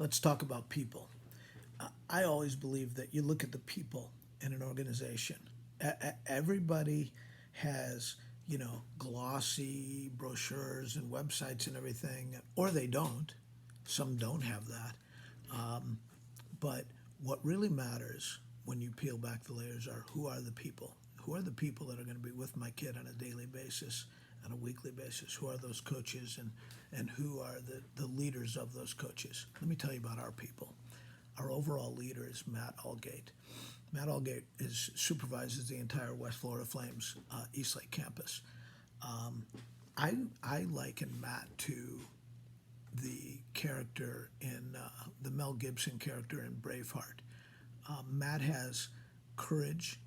Let's talk about people. I always believe that you look at the people in an organization. Everybody has, glossy brochures and websites and everything, or they don't. Some don't have that. But what really matters when you peel back the layers are who are the people? Who are the people that are going to be with my kid on a daily basis, on a weekly basis? Who are those coaches and who are the leaders of those coaches? Let me tell you about our people. Our overall leader is Matt Allgate. Matt Allgate supervises the entire West Florida Flames Eastlake campus. I liken Matt to the character in the Mel Gibson character in Braveheart. Matt has courage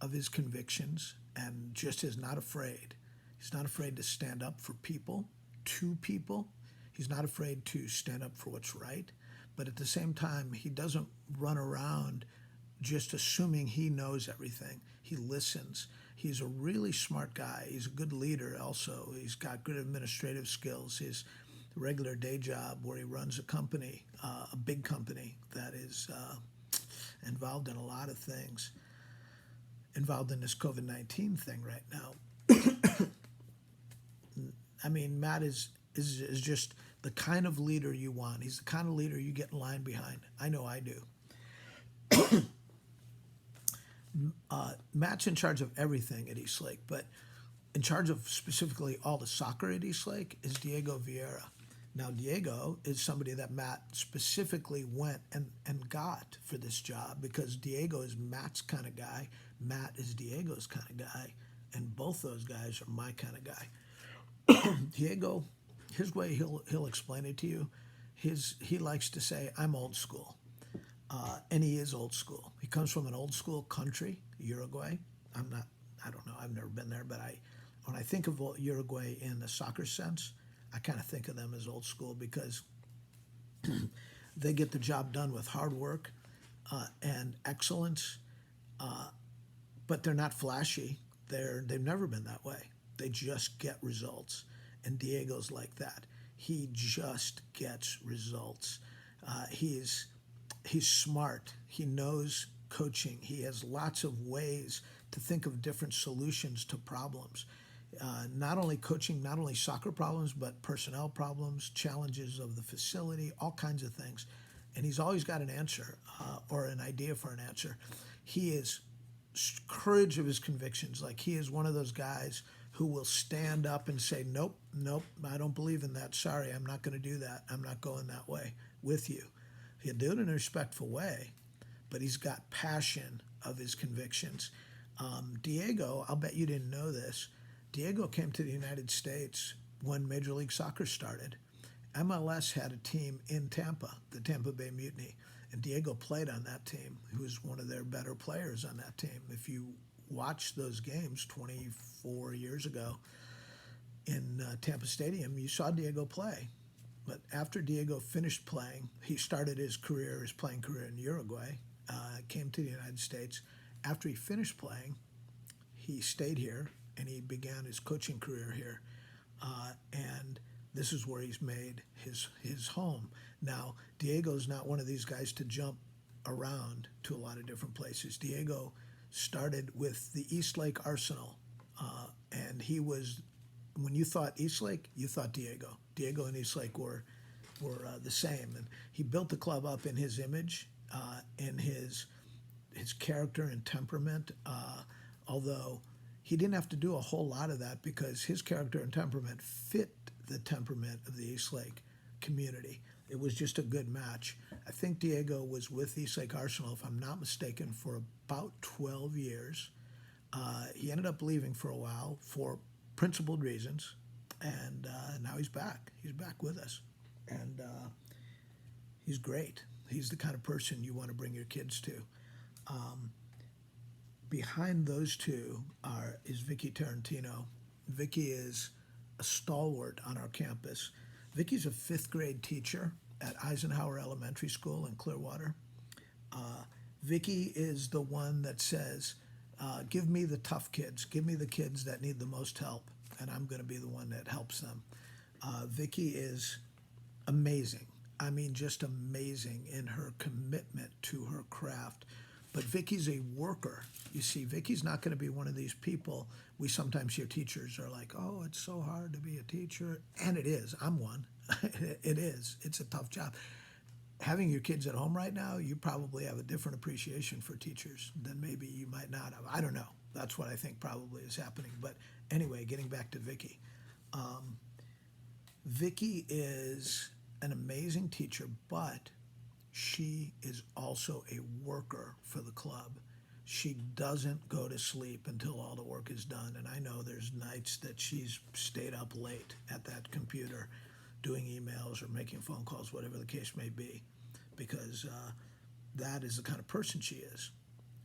of his convictions and just is not afraid. He's not afraid to stand up for people, to people. He's not afraid to stand up for what's right. But at the same time, he doesn't run around just assuming he knows everything. He listens. He's a really smart guy. He's a good leader also. He's got good administrative skills. His regular day job where he runs a company, a big company that is involved in a lot of things, involved in this COVID-19 thing right now. I mean, Matt is just the kind of leader you want. He's the kind of leader you get in line behind. I know I do. Matt's in charge of everything at Eastlake, but in charge of specifically all the soccer at Eastlake is Diego Vieira. Now, Diego is somebody that Matt specifically went and got for this job because Diego is Matt's kind of guy, Matt is Diego's kind of guy, and both those guys are my kind of guy. Diego, his way he'll explain it to you. He likes to say, "I'm old school," and he is old school. He comes from an old school country, Uruguay. I don't know. I've never been there, but when I think of Uruguay in the soccer sense, I kind of think of them as old school because they get the job done with hard work and excellence, but they're not flashy. They've never been that way. They just get results, and Diego's like that. He just gets results. He's smart. He knows coaching. He has lots of ways to think of different solutions to problems. Not only coaching, not only soccer problems, but personnel problems, challenges of the facility, all kinds of things. And he's always got an answer or an idea for an answer. He is courage of his convictions. Like he is one of those guys who will stand up and say, nope, I don't believe in that. Sorry, I'm not going to do that. I'm not going that way with you. He'll do it in a respectful way, but he's got passion of his convictions. Diego, I'll bet you didn't know this. Diego came to the United States when Major League Soccer started. MLS had a team in Tampa, the Tampa Bay Mutiny, and Diego played on that team. He was one of their better players on that team. If you watch those games 24 years ago in Tampa Stadium, you saw Diego play. But after Diego finished playing, he started his playing career in Uruguay, came to the United States. After he finished playing, he stayed here and he began his coaching career here. And this is where he's made his home. Now, Diego's not one of these guys to jump around to a lot of different places. Diego started with the Eastlake Arsenal, and he was, when you thought Eastlake, you thought Diego. Diego and Eastlake were the same, and he built the club up in his image, in his character and temperament, although he didn't have to do a whole lot of that because his character and temperament fit the temperament of the Eastlake community. It was just a good match. I think Diego was with Eastlake Arsenal, if I'm not mistaken, for about 12 years. He ended up leaving for a while for principled reasons, and now he's back. He's back with us, and he's great. He's the kind of person you want to bring your kids to. Behind those two is Vicky Tarantino. Vicky is a stalwart on our campus. Vicky's a fifth grade teacher at Eisenhower Elementary School in Clearwater. Vicky is the one that says, give me the tough kids, give me the kids that need the most help, and I'm going to be the one that helps them. Vicky is amazing. I mean, just amazing in her commitment to her craft. But Vicky's a worker. You see, Vicky's not going to be one of these people. We sometimes hear teachers are like, "Oh, it's so hard to be a teacher," and it is. I'm one. It is. It's a tough job. Having your kids at home right now, you probably have a different appreciation for teachers than maybe you might not have. I don't know. That's what I think probably is happening. But anyway, getting back to Vicky. Vicky is an amazing teacher, but she is also a worker for the club. She doesn't go to sleep until all the work is done. And I know there's nights that she's stayed up late at that computer doing emails or making phone calls, whatever the case may be, because that is the kind of person she is.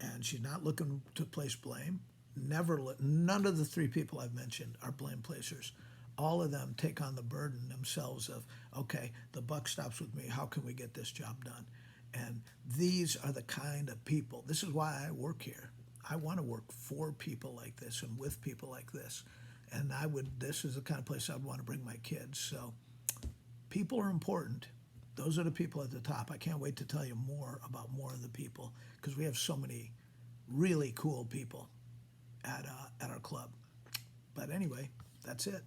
And she's not looking to place blame. None of the three people I've mentioned are blame placers. All of them take on the burden themselves of, okay, the buck stops with me. How can we get this job done? And these are the kind of people. This is why I work here. I want to work for people like this and with people like this. And this is the kind of place I'd want to bring my kids. So people are important. Those are the people at the top. I can't wait to tell you more about more of the people because we have so many really cool people at our club. But anyway, that's it.